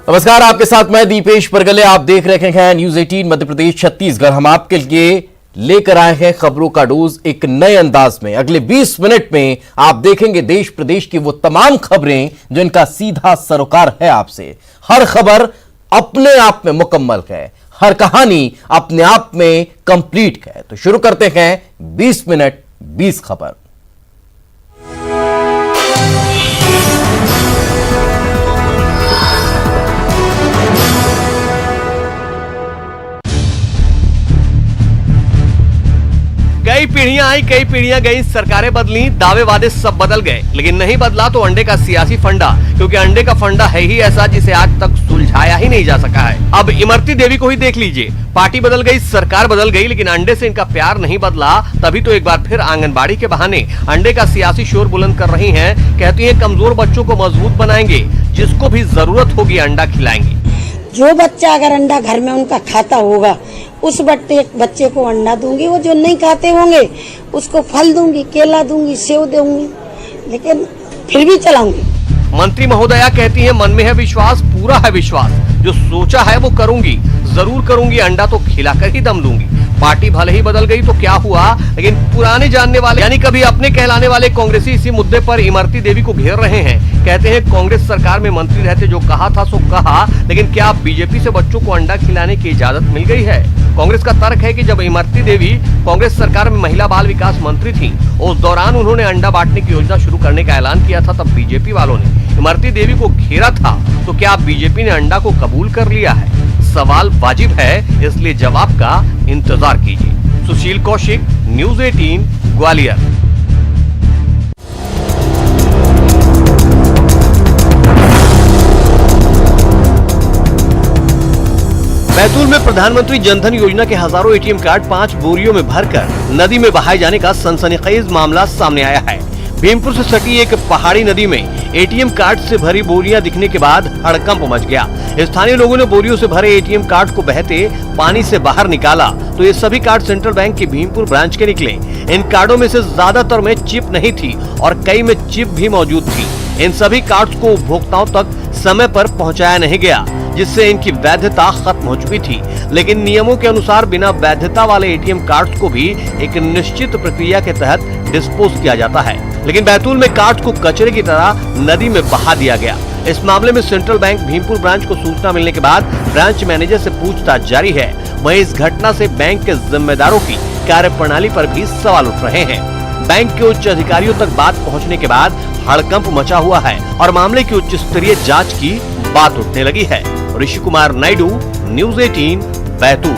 नमस्कार, आपके साथ मैं दीपेश परगले। आप देख रहे हैं न्यूज 18 मध्य प्रदेश छत्तीसगढ़। हम आपके लिए लेकर आए हैं खबरों का डोज एक नए अंदाज में। अगले 20 मिनट में आप देखेंगे देश प्रदेश की वो तमाम खबरें जिनका सीधा सरोकार है आपसे। हर खबर अपने आप में मुकम्मल है, हर कहानी अपने आप में कंप्लीट है। तो शुरू करते हैं 20 मिनट 20 खबर। कई पीढ़ियां आई, कई पीढ़ियां गई, सरकारें बदली, दावे वादे सब बदल गए, लेकिन नहीं बदला तो अंडे का सियासी फंडा, क्योंकि अंडे का फंडा है ही ऐसा जिसे आज तक सुलझाया ही नहीं जा सका है। अब इमरती देवी को ही देख लीजिए, पार्टी बदल गई, सरकार बदल गई, लेकिन अंडे से इनका प्यार नहीं बदला। तभी तो एक बार फिर आंगनबाड़ी के बहाने अंडे का सियासी शोर बुलंद कर रही हैं। कहती हैं कमजोर बच्चों को मजबूत बनाएंगे, जिसको भी जरूरत होगी अंडा खिलाएंगे। जो बच्चा अगर अंडा घर में उनका खाता होगा उस बच्चे को अंडा दूंगी। वो जो नहीं खाते होंगे उसको फल दूंगी, केला दूंगी, सेव दूंगी, लेकिन फिर भी चलाऊंगी। मंत्री महोदया कहती हैं मन में है विश्वास, पूरा है विश्वास, जो सोचा है वो करूंगी, जरूर करूंगी, अंडा तो खिलाकर ही दम लूंगी। पार्टी भले ही बदल गई तो क्या हुआ, लेकिन पुराने जानने वाले यानी कभी अपने कहलाने वाले कांग्रेसी इसी मुद्दे पर इमरती देवी को घेर रहे हैं। कहते हैं कांग्रेस सरकार में मंत्री रहते जो कहा था सो कहा, लेकिन क्या बीजेपी से बच्चों को अंडा खिलाने की इजाजत मिल गई है? कांग्रेस का तर्क है कि जब इमरती देवी कांग्रेस सरकार में महिला बाल विकास मंत्री थी, उस दौरान उन्होंने अंडा बांटने की योजना शुरू करने का ऐलान किया था। तब बीजेपी वालों ने इमरती देवी को घेरा था, तो क्या बीजेपी ने अंडा को कबूल कर लिया है? सवाल वाजिब है, इसलिए जवाब का इंतजार कीजिए। सुशील कौशिक, न्यूज 18 ग्वालियर। बैतूल में प्रधानमंत्री जनधन योजना के हजारों एटीएम कार्ड 5 बोरियों में भरकर नदी में बहाए जाने का सनसनीखेज मामला सामने आया है। भीमपुर से सटी एक पहाड़ी नदी में एटीएम कार्ड से भरी बोरियां दिखने के बाद हड़कंप मच गया। स्थानीय लोगों ने बोरियों से भरे एटीएम कार्ड को बहते पानी से बाहर निकाला तो ये सभी कार्ड सेंट्रल बैंक के भीमपुर ब्रांच के निकले। इन कार्डों में से ज्यादातर में चिप नहीं थी और कई में चिप भी मौजूद थी। इन सभी कार्ड्स को उपभोक्ताओं तक समय पर पहुँचाया नहीं गया, जिससे इनकी वैधता खत्म हो चुकी थी। लेकिन नियमों के अनुसार बिना वैधता वाले एटीएम कार्ड्स को भी एक निश्चित प्रक्रिया के तहत डिस्पोज किया जाता है, लेकिन बैतूल में कार्ड्स को कचरे की तरह नदी में बहा दिया गया। इस मामले में सेंट्रल बैंक भीमपुर ब्रांच को सूचना मिलने के बाद ब्रांच मैनेजर से पूछताछ जारी है। वहीं इस घटना से बैंक के जिम्मेदारों की कार्यप्रणाली पर भी सवाल उठ रहे हैं। बैंक के उच्च अधिकारियों तक बात पहुंचने के बाद हड़कंप मचा हुआ है और मामले की उच्च स्तरीय जांच की बात उठने लगी है। ऋषि कुमार नायडू, न्यूज 18 बैतूल।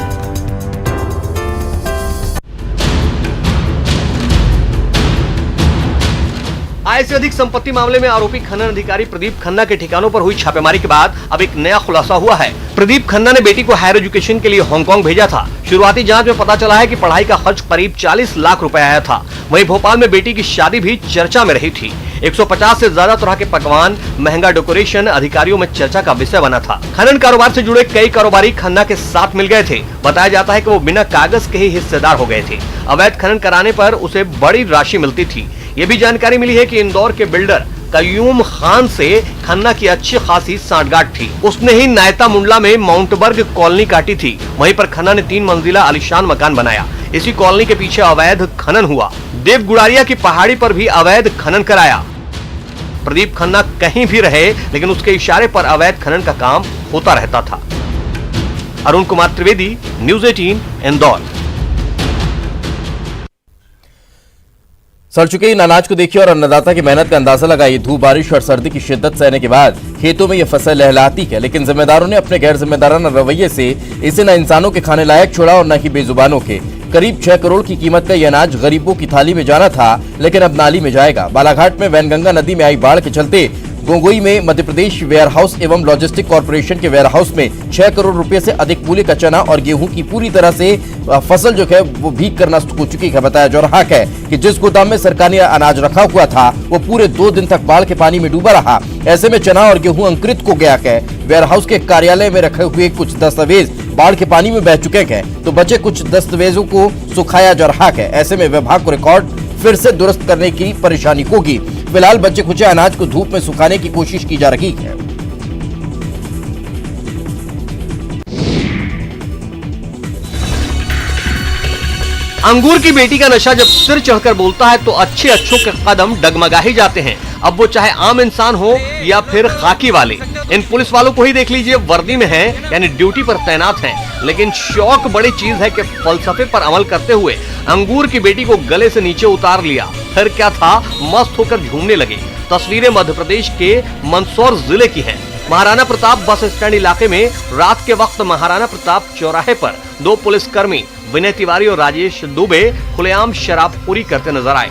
आय से अधिक संपत्ति मामले में आरोपी खनन अधिकारी प्रदीप खन्ना के ठिकानों पर हुई छापेमारी के बाद अब एक नया खुलासा हुआ है। प्रदीप खन्ना ने बेटी को हायर एजुकेशन के लिए हांगकांग भेजा था। शुरुआती जांच में पता चला है कि पढ़ाई का खर्च करीब 40 लाख रुपए आया था। वहीं भोपाल में बेटी की शादी भी चर्चा में रही थी। 150 से ज्यादा तरह के पकवान, महंगा डेकोरेशन अधिकारियों में चर्चा का विषय बना था। खनन कारोबार से जुड़े कई कारोबारी खन्ना के साथ मिल गए थे। बताया जाता है कि वो बिना कागज के ही हिस्सेदार हो गए थे। अवैध खनन कराने पर उसे बड़ी राशि मिलती थी। ये भी जानकारी मिली है कि इंदौर के बिल्डर कयूम खान से खन्ना की अच्छी खासी सांठगांठ थी। उसने ही नायता मुंडला में माउंटबर्ग कॉलोनी काटी थी। वहीं पर खन्ना ने 3 मंजिला आलीशान मकान बनाया। इसी कॉलोनी के पीछे अवैध खनन हुआ। देव गुड़ारिया की पहाड़ी पर भी अवैध खनन कराया। प्रदीप खन्ना कहीं भी रहे, लेकिन उसके इशारे पर अवैध खनन का काम होता रहता था। अरुण कुमार त्रिवेदी, न्यूज 18 इंदौर। सड़ चुके इन अनाज को देखिए और अन्नदाता की मेहनत का अंदाजा लगाइए। धूप, बारिश और सर्दी की शिद्दत सहने के बाद खेतों में यह फसल लहलाती है, लेकिन जिम्मेदारों ने अपने गैर जिम्मेदाराना रवैये से इसे न इंसानों के खाने लायक छोड़ा और न ही बेजुबानों के। करीब 6 करोड़ की कीमत का यह अनाज गरीबों की थाली में जाना था, लेकिन अब नाली में जाएगा। बालाघाट में वैनगंगा नदी में आई बाढ़ के चलते गोगोई में मध्य प्रदेश वेयरहाउस एवं लॉजिस्टिक कॉर्पोरेशन के वेयरहाउस में 6 करोड़ रुपए से अधिक मूल्य का चना और गेहूं की पूरी तरह से फसल जो है वो भीग कर नष्ट हो चुकी है। बताया जा रहा है कि जिस गोदाम में सरकारी अनाज रखा हुआ था वो पूरे 2 दिन तक बाढ़ के पानी में डूबा रहा। ऐसे में चना और गेहूं अंकुरित हो गया है। वेयरहाउस के कार्यालय में रखे हुए कुछ दस्तावेज बाढ़ के पानी में बह चुके हैं, तो बचे कुछ दस्तावेजों को सुखाया जा रहा है। ऐसे में विभाग को रिकॉर्ड फिर से दुरुस्त करने की परेशानी होगी। फिलहाल बचे खुचे अनाज को धूप में सुखाने की कोशिश की जा रही है। अंगूर की बेटी का नशा जब सिर चढ़कर बोलता है तो अच्छे अच्छों के कदम डगमगा ही जाते हैं, अब वो चाहे आम इंसान हो या फिर खाकी वाले। इन पुलिस वालों को ही देख लीजिए, वर्दी में हैं, यानी ड्यूटी पर तैनात हैं, लेकिन शौक बड़ी चीज है कि फलसफे पर अमल करते हुए अंगूर की बेटी को गले से नीचे उतार लिया। फिर क्या था, मस्त होकर झूमने लगे। तस्वीरें मध्य प्रदेश के मंदसौर जिले की हैं। महाराणा प्रताप बस स्टैंड इलाके में रात के वक्त महाराणा प्रताप चौराहे पर दो पुलिसकर्मी विनय तिवारी और राजेश दुबे खुलेआम शराबखोरी करते नजर आए।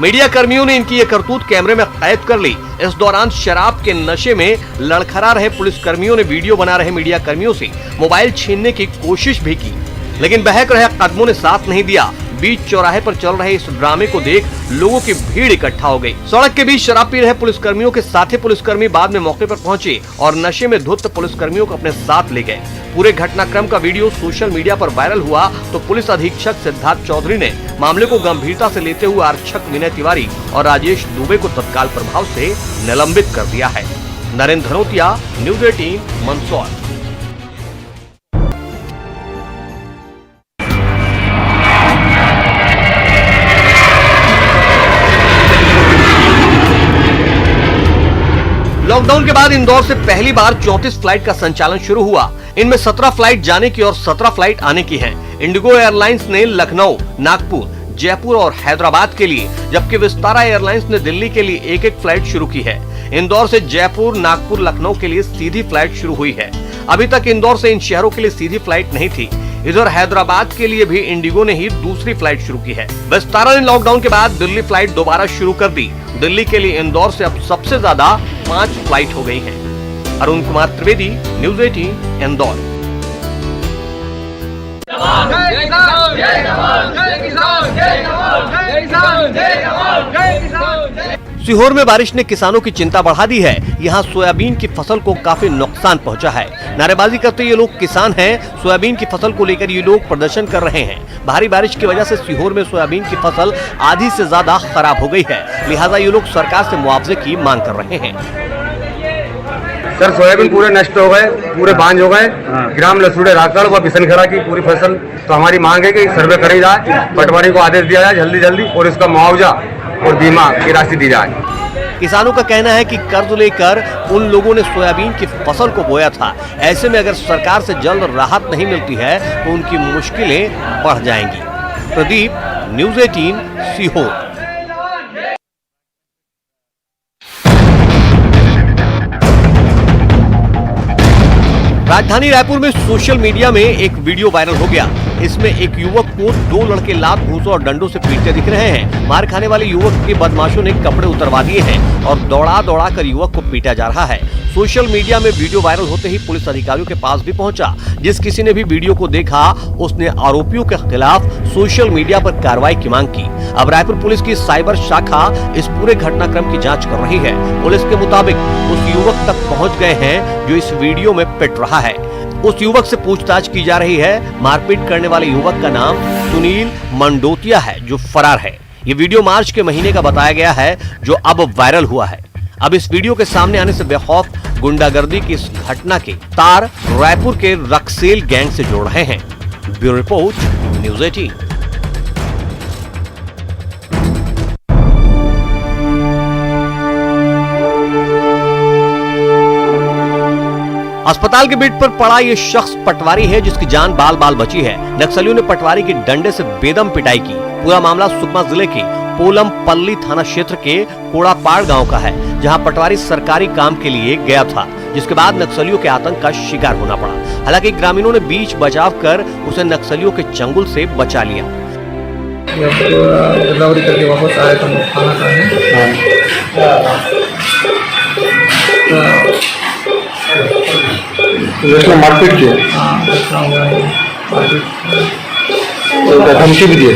मीडिया कर्मियों ने इनकी ये करतूत कैमरे में कैद कर ली। इस दौरान शराब के नशे में लड़खड़ा रहे पुलिसकर्मियों ने वीडियो बना रहे मीडिया कर्मियों से मोबाइल छीनने की कोशिश भी की, लेकिन बहक रहे कदमों ने साथ नहीं दिया। बीच चौराहे पर चल रहे इस ड्रामे को देख लोगों की भीड़ इकट्ठा हो गई। सड़क के बीच शराब पी रहे पुलिसकर्मियों के साथी पुलिसकर्मी बाद में मौके पर पहुंचे और नशे में धुत पुलिसकर्मियों को अपने साथ ले गए। पूरे घटनाक्रम का वीडियो सोशल मीडिया पर वायरल हुआ तो पुलिस अधीक्षक सिद्धार्थ चौधरी ने मामले को गंभीरता से लेते हुए आरक्षक विनय तिवारी और राजेश दुबे को तत्काल प्रभाव से निलंबित कर दिया है। नरेंद्र धनोतिया, न्यूज़ 18, मंदसौर। लॉकडाउन के बाद इंदौर से पहली बार 34 फ्लाइट का संचालन शुरू हुआ। इनमें 17 फ्लाइट जाने की और 17 फ्लाइट आने की हैं। इंडिगो एयरलाइंस ने लखनऊ, नागपुर, जयपुर और हैदराबाद के लिए, जबकि विस्तारा एयरलाइंस ने दिल्ली के लिए एक एक फ्लाइट शुरू की है। इंदौर से जयपुर, नागपुर, लखनऊ के लिए सीधी फ्लाइट शुरू हुई है। अभी तक इंदौर से इन शहरों के लिए सीधी फ्लाइट नहीं थी। इधर हैदराबाद के लिए भी इंडिगो ने ही दूसरी फ्लाइट शुरू की है। विस्तारा ने लॉकडाउन के बाद दिल्ली फ्लाइट दोबारा शुरू कर दी। दिल्ली के लिए इंदौर से अब सबसे ज्यादा 5 फ्लाइट हो गई हैं। अरुण कुमार त्रिवेदी, न्यूज़ 18, इंदौर। सीहोर में बारिश ने किसानों की चिंता बढ़ा दी है। यहाँ सोयाबीन की फसल को काफी नुकसान पहुँचा है। नारेबाजी करते ये लोग किसान हैं। सोयाबीन की फसल को लेकर ये लोग प्रदर्शन कर रहे हैं। भारी बारिश की वजह से सीहोर में सोयाबीन की फसल आधी से ज्यादा खराब हो गई है, लिहाजा ये लोग सरकार से मुआवजे की मांग कर रहे हैं। सर सोयाबीन पूरे नष्ट हो गए, पूरे बांझ हो गए। ग्राम लसूड़े राकड़ व बिसनखरा की पूरी फसल। तो हमारी मांग है कि सर्वे करी जाए, पटवारी को आदेश दिया जाए जल्दी जल्दी और इसका मुआवजा और बीमा की राशि दी जाए। किसानों का कहना है कि कर्ज लेकर उन लोगों ने सोयाबीन की फसल को बोया था। ऐसे में अगर सरकार से जल्द राहत नहीं मिलती है तो उनकी मुश्किलें बढ़ जाएंगी। प्रदीप, न्यूज़ 18, सीहोर। राजधानी रायपुर में सोशल मीडिया में एक वीडियो वायरल हो गया। इसमें एक युवक को 2 लड़के लात, घूंसों और डंडों से पीटते दिख रहे हैं। मार खाने वाले युवक के बदमाशों ने कपड़े उतरवा दिए हैं और दौड़ा दौड़ा कर युवक को पीटा जा रहा है। सोशल मीडिया में वीडियो वायरल होते ही पुलिस अधिकारियों के पास भी पहुंचा। जिस किसी ने भी वीडियो को देखा उसने आरोपियों के खिलाफ सोशल मीडिया पर कार्रवाई की मांग की। अब रायपुर पुलिस की साइबर शाखा इस पूरे घटनाक्रम की जाँच कर रही है। पुलिस के मुताबिक उस युवक तक पहुँच गए हैं जो इस वीडियो में पिट रहा है। उस युवक से पूछताछ की जा रही है। मारपीट करने वाले युवक का नाम सुनील मंडोतिया है जो फरार है। ये वीडियो मार्च के महीने का बताया गया है जो अब वायरल हुआ है। अब इस वीडियो के सामने आने से बेखौफ गुंडागर्दी की इस घटना के तार रायपुर के रक्सेल गैंग से जोड़ रहे हैं। Bureau report, news 18। अस्पताल के बेड पर पड़ा ये शख्स पटवारी है जिसकी जान बाल बाल बची है। नक्सलियों ने पटवारी की डंडे से बेदम पिटाई की। पूरा मामला सुकमा जिले के पोलमपल्ली थाना क्षेत्र के कोड़ापाड़ गांव का है, जहां पटवारी सरकारी काम के लिए गया था, जिसके बाद नक्सलियों के आतंक का शिकार होना पड़ा। हालांकि ग्रामीणों ने बीच बचाव कर उसे नक्सलियों के चंगुल से बचा लिया। गिरदावरी करके वापस आए तो खाना खाने तो मारपीट की धमकी भी दिए,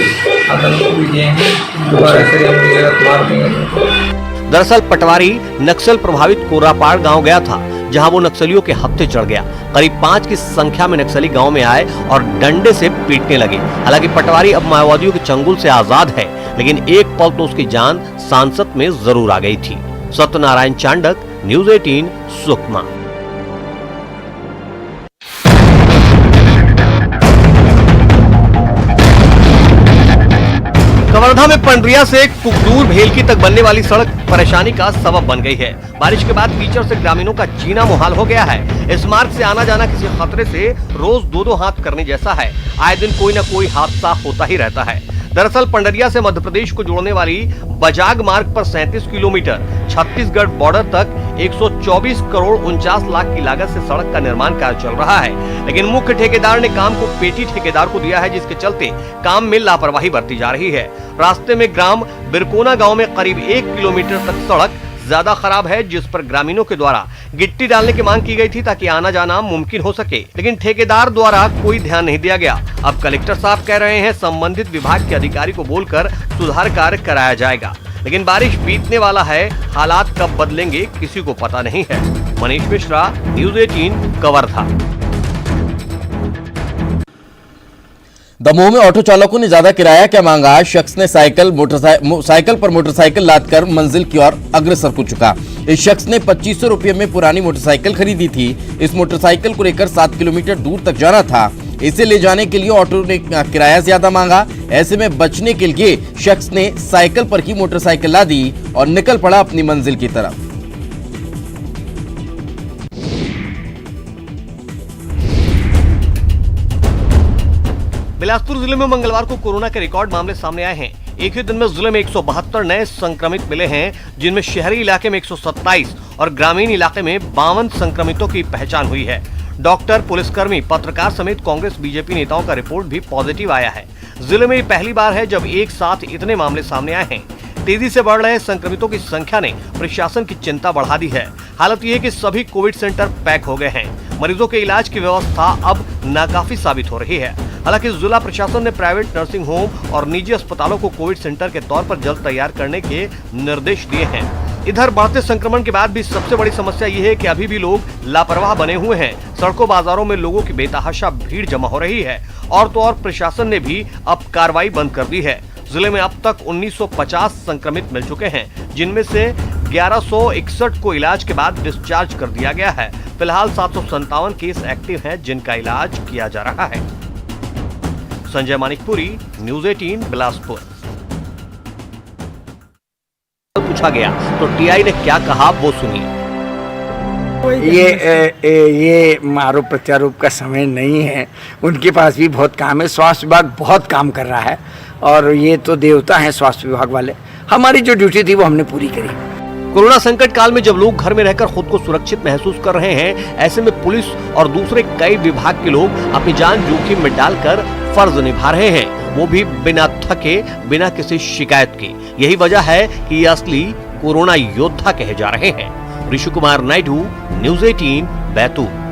दरअसल पटवारी नक्सल प्रभावित कोरापाड़ गांव गया था, जहां वो नक्सलियों के हत्थे चढ़ गया। करीब 5 की संख्या में नक्सली गांव में आए और डंडे से पीटने लगे। हालांकि पटवारी अब माओवादियों के चंगुल से आजाद है, लेकिन एक पल तो उसकी जान सांसत में जरूर आ गई थी। सत्यनारायण चांडक, न्यूज़ 18, सुकमा। कवर्धा में पंडरिया से कुकदूर भेलकी तक बनने वाली सड़क परेशानी का सबब बन गई है। बारिश के बाद कीचड़ से ग्रामीणों का जीना मुहाल हो गया है। इस मार्ग से आना जाना किसी खतरे से रोज दो हाथ करने जैसा है। आए दिन कोई न कोई हादसा होता ही रहता है। दरअसल पंडरिया से मध्य प्रदेश को जोड़ने वाली बजाग मार्ग पर 37 किलोमीटर छत्तीसगढ़ बॉर्डर तक 124 करोड़ 49 लाख की लागत से सड़क का निर्माण कार्य चल रहा है, लेकिन मुख्य ठेकेदार ने काम को पेटी ठेकेदार को दिया है, जिसके चलते काम में लापरवाही बरती जा रही है। रास्ते में ग्राम बिरकोना गांव में करीब 1 किलोमीटर तक सड़क ज्यादा खराब है, जिस पर ग्रामीणों के द्वारा गिट्टी डालने की मांग की गई थी ताकि आना जाना मुमकिन हो सके, लेकिन ठेकेदार द्वारा कोई ध्यान नहीं दिया गया। अब कलेक्टर साहब कह रहे हैं संबंधित विभाग के अधिकारी को बोलकर सुधार कार्य कराया जाएगा, लेकिन बारिश बीतने वाला है, हालात कब बदलेंगे किसी को पता नहीं है। मनीष मिश्रा, न्यूज़ 18 कवर्धा। दमोह में ऑटो चालकों ने ज्यादा किराया क्या मांगा। शख्स ने साइकिल पर मोटरसाइकिल लादकर मंजिल की ओर अग्रसर हो चुका। इस शख्स ने 2500 रुपये में पुरानी मोटरसाइकिल खरीदी थी। इस मोटरसाइकिल को लेकर 7 किलोमीटर दूर तक जाना था। इसे ले जाने के लिए ऑटो ने किराया ज्यादा मांगा। ऐसे में बचने के लिए शख्स ने साइकिल पर ही मोटरसाइकिल लादी और निकल पड़ा अपनी मंजिल की तरफ। बिलासपुर जिले में मंगलवार को कोरोना के रिकॉर्ड मामले सामने आए हैं। एक ही दिन में जिले में 172 नए संक्रमित मिले हैं, जिनमें शहरी इलाके में 127 और ग्रामीण इलाके में 52 संक्रमितों की पहचान हुई है। डॉक्टर, पुलिसकर्मी, पत्रकार समेत कांग्रेस बीजेपी नेताओं का रिपोर्ट भी पॉजिटिव आया है। जिले में ये पहली बार है जब एक साथ इतने मामले सामने आए हैं। तेजी से बढ़ रहे संक्रमितों की संख्या ने प्रशासन की चिंता बढ़ा दी है। हालत यह है कि सभी कोविड सेंटर पैक हो गए हैं। मरीजों के इलाज की व्यवस्था अब नाकाफी साबित हो रही है। हालांकि जिला प्रशासन ने प्राइवेट नर्सिंग होम और निजी अस्पतालों को कोविड सेंटर के तौर पर जल्द तैयार करने के निर्देश दिए हैं। इधर बढ़ते संक्रमण के बाद भी सबसे बड़ी समस्या ये है कि अभी भी लोग लापरवाह बने हुए हैं। सड़कों बाजारों में लोगों की बेतहाशा भीड़ जमा हो रही है और तो और प्रशासन ने भी अब कार्रवाई बंद कर दी है। जिले में अब तक 1950 संक्रमित मिल चुके हैं, जिनमें से 1161 को इलाज के बाद डिस्चार्ज कर दिया गया है। फिलहाल 757 केस एक्टिव हैं, जिनका इलाज किया जा रहा है। संजय मानिकपुरी, न्यूज़ 18 बिलासपुर। पूछा गया तो टीआई ने क्या कहा वो सुनिए। ये आरोप प्रत्यारोप का समय नहीं है। उनके पास भी बहुत काम है। स्वास्थ्य विभाग बहुत काम कर रहा है और ये तो देवता हैं स्वास्थ्य विभाग वाले। हमारी जो ड्यूटी थी वो हमने पूरी करी। कोरोना संकट काल में जब लोग घर में रहकर खुद को सुरक्षित महसूस कर रहे हैं, ऐसे में पुलिस और दूसरे कई विभाग के लोग अपनी जान जोखिम में डालकर फर्ज निभा रहे हैं, वो भी बिना थके, बिना किसी शिकायत के। यही वजह है कि ये असली कोरोना योद्धा कहे जा रहे हैं। ऋषि कुमार नायडू, न्यूज़ 18 बैतूल।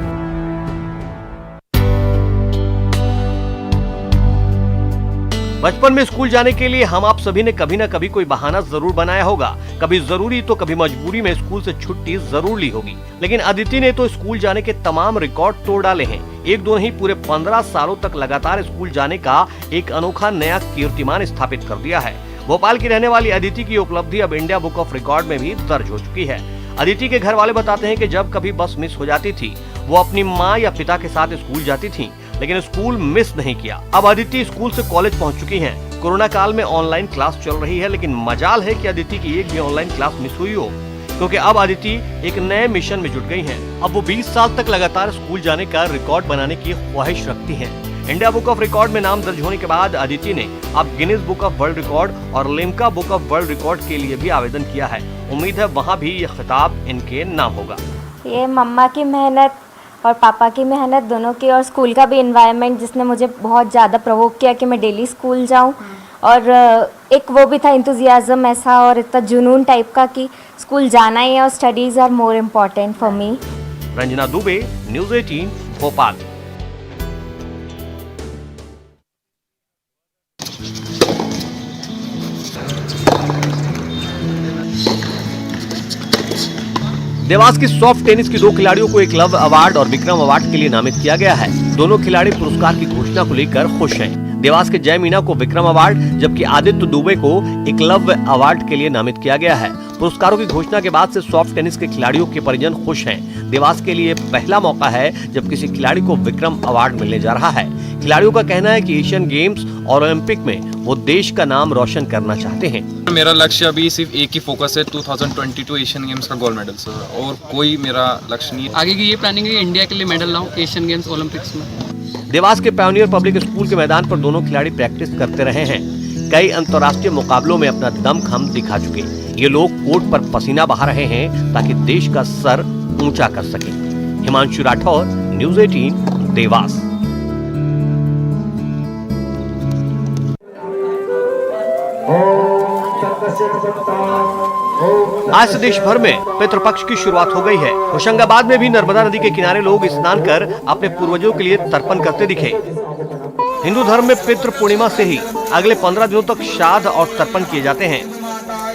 बचपन में स्कूल जाने के लिए हम आप सभी ने कभी न कभी कोई बहाना जरूर बनाया होगा। कभी जरूरी तो कभी मजबूरी में स्कूल से छुट्टी जरूर ली होगी, लेकिन अदिति ने तो स्कूल जाने के तमाम रिकॉर्ड तोड़ डाले हैं। एक दो नहीं, पूरे 15 सालों तक लगातार स्कूल जाने का एक अनोखा नया कीर्तिमान स्थापित कर दिया है। भोपाल की रहने वाली अदिति की उपलब्धि अब इंडिया बुक ऑफ रिकॉर्ड में भी दर्ज हो चुकी है। अदिति के घर वाले बताते हैं कि जब कभी बस मिस हो जाती थी, वो अपनी माँ या पिता के साथ स्कूल जाती थी, लेकिन स्कूल मिस नहीं किया। अब अदिति स्कूल से कॉलेज पहुंच चुकी हैं। कोरोना काल में ऑनलाइन क्लास चल रही है, लेकिन मजाल है कि अदिति की एक भी ऑनलाइन क्लास मिस हुई हो, क्योंकि अब अदिति एक नए मिशन में जुट गई हैं। अब वो 20 साल तक लगातार स्कूल जाने का रिकॉर्ड बनाने की ख्वाहिश रखती हैं। इंडिया बुक ऑफ रिकॉर्ड में नाम दर्ज होने के बाद अदिति ने अब Guinness book of world record और Limca book of world record के लिए भी आवेदन किया है। उम्मीद है वहाँ भी ये खिताब इनके नाम होगा। ये मम्मा की मेहनत और पापा की मेहनत दोनों की, और स्कूल का भी इन्वायरमेंट जिसने मुझे बहुत ज़्यादा प्रोवोक किया कि मैं डेली स्कूल जाऊं, और एक वो भी था इंथुजियाज्म ऐसा और इतना जुनून टाइप का कि स्कूल जाना ही है और studies are more important for me. Ranjana Dubey, news 18 Bhopal. Dewas की सॉफ्ट टेनिस की दो खिलाड़ियों को एकलव्य अवार्ड और विक्रम अवार्ड के लिए नामित किया गया है। दोनों खिलाड़ी पुरस्कार की घोषणा को लेकर खुश हैं। देवास के जय मीना को विक्रम अवार्ड, जबकि आदित्य दुबे को एकलव्य अवार्ड के लिए नामित किया गया है। पुरस्कारों की घोषणा के बाद से सॉफ्ट टेनिस के खिलाड़ियों के परिजन खुश हैं। देवास के लिए पहला मौका है जब किसी खिलाड़ी को विक्रम अवार्ड मिलने जा रहा है। खिलाड़ियों का कहना है कि एशियन गेम्स और ओलंपिक में वो देश का नाम रोशन करना चाहते हैं। मेरा लक्ष्य अभी सिर्फ एक ही फोकस है, 2022 एशियन गेम्स का गोल्ड मेडल सर, और कोई मेरा लक्ष्य नहीं है। आगे की ये प्लानिंग है इंडिया के लिए मेडल लाऊं एशियन गेम्स ओलंपिक्स में। देवास के पायोनियर पब्लिक स्कूल के मैदान पर दोनों खिलाड़ी प्रैक्टिस करते रहे हैं। कई अंतर्राष्ट्रीय मुकाबलों में अपना दमखम दिखा चुके। ये लोग कोर्ट पर पसीना बहा रहे हैं ताकि देश का सर ऊंचा कर सके। हिमांशु राठौर, न्यूज़ 18, देवास। आज से देश भर में पितृपक्ष की शुरुआत हो गई है। होशंगाबाद में भी नर्मदा नदी के किनारे लोग स्नान कर अपने पूर्वजों के लिए तर्पण करते दिखे। हिंदू धर्म में पितृ पूर्णिमा से ही अगले 15 दिनों तक श्राद्ध और तर्पण किए जाते हैं।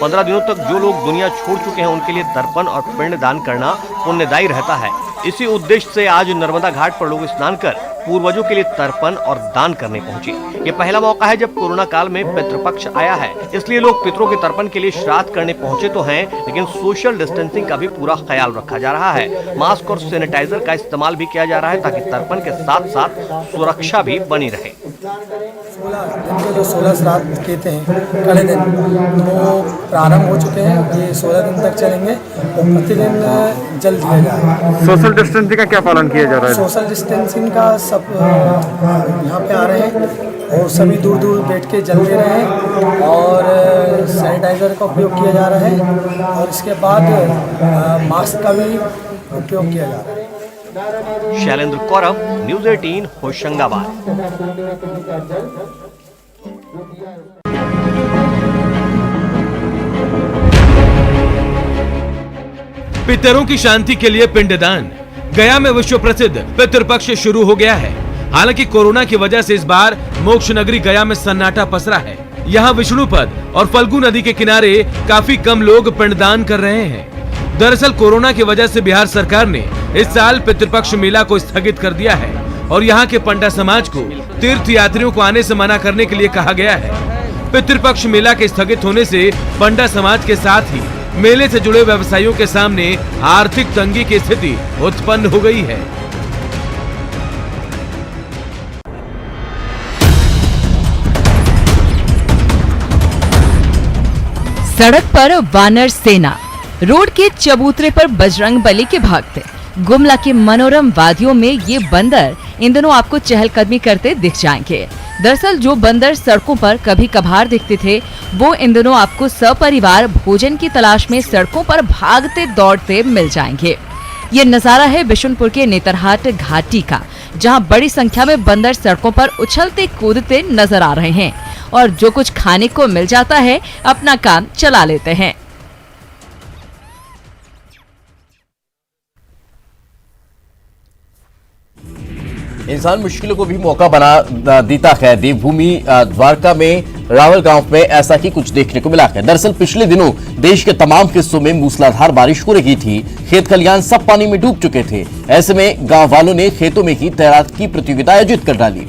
15 दिनों तक जो लोग दुनिया छोड़ चुके हैं उनके लिए तर्पण और पिंड दान करना पुण्यदायी रहता है। इसी उद्देश्य से आज नर्मदा घाट पर लोग स्नान कर पूर्वजों के लिए तर्पण और दान करने पहुंचे। ये पहला मौका है जब कोरोना काल में पितृपक्ष आया है, इसलिए लोग पितरों के तर्पण के लिए श्राद्ध करने पहुंचे तो हैं, लेकिन सोशल डिस्टेंसिंग का भी पूरा ख्याल रखा जा रहा है। मास्क और सैनिटाइजर का इस्तेमाल भी किया जा रहा है ताकि तर्पण के साथ साथ सुरक्षा भी बनी रहे। 16 श्राद्ध कहते हैं कड़े दिन, वो प्रारंभ हो चुके हैं। ये 16 दिन तक चलेंगे और प्रतिदिन जल दिया जाएगा। सोशल डिस्टेंसिंग का क्या पालन किया जा रहा है? सोशल डिस्टेंसिंग का सब यहाँ पे आ रहे हैं और सभी दूर दूर बैठ के जल दे रहे हैं और सैनिटाइजर का उपयोग किया जा रहा है और इसके बाद मास्क का भी उपयोग किया जा रहा है। शैलेंद्र कौरव, न्यूज़ 18, होशंगाबाद। पितरों की शांति के लिए पिंडदान। गया में विश्व प्रसिद्ध पितृपक्ष शुरू हो गया है। हालांकि कोरोना की वजह से इस बार मोक्ष नगरी गया में सन्नाटा पसरा है। यहाँ विष्णुपद और फल्गु नदी के किनारे काफी कम लोग पिंडदान कर रहे हैं। दरअसल कोरोना की वजह से बिहार सरकार ने इस साल पितृपक्ष मेला को स्थगित कर दिया है और यहाँ के पंडा समाज को तीर्थ यात्रियों को आने से मना करने के लिए कहा गया है। पितृपक्ष मेला के स्थगित होने से पंडा समाज के साथ ही मेले से जुड़े व्यवसायियों के सामने आर्थिक तंगी की स्थिति उत्पन्न हो गई है। सड़क पर वानर सेना, रोड के चबूतरे पर बजरंग बली के भक्त। गुमला के मनोरम वादियों में ये बंदर इन दिनों आपको चहलकदमी करते दिख जाएंगे। दरअसल जो बंदर सड़कों पर कभी कभार दिखते थे वो इन दिनों आपको सपरिवार भोजन की तलाश में सड़कों पर भागते दौड़ते मिल जाएंगे। ये नजारा है बिशुनपुर के नेतरहाट घाटी का, जहां बड़ी संख्या में बंदर सड़कों पर उछलते कूदते नजर आ रहे हैं और जो कुछ खाने को मिल जाता है अपना काम चला लेते हैं। इंसान मुश्किलों को भी मौका बना देता है। देवभूमि द्वारका में रावल गांव में ऐसा ही कुछ देखने को मिला है। दरअसल पिछले दिनों देश के तमाम हिस्सों में मूसलाधार बारिश हो रही थी। खेत खलियान सब पानी में डूब चुके थे। ऐसे में गांव वालों ने खेतों में ही तैराकी प्रतियोगिता आयोजित कर डाली।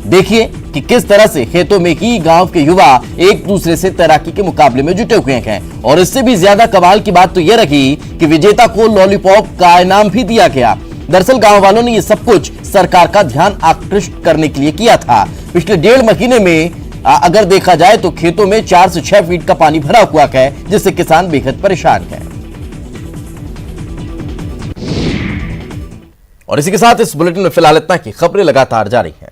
देखिए कि किस तरह से खेतों में ही गांव के युवा एक दूसरे से तैराकी के मुकाबले में जुटे हुए हैं। और इससे भी ज्यादा कमाल की बात तो यह रही कि विजेता को लॉलीपॉप का इनाम भी दिया गया। दरअसल गांव वालों ने ये सब कुछ सरकार का ध्यान आकृष्ट करने के लिए किया था। पिछले 1.5 महीने में अगर देखा जाए तो खेतों में 4 से 6 फीट का पानी भरा हुआ है, जिससे किसान बेहद परेशान है। और इसी के साथ इस बुलेटिन में फिलहाल इतना की खबरें लगातार जारी हैं।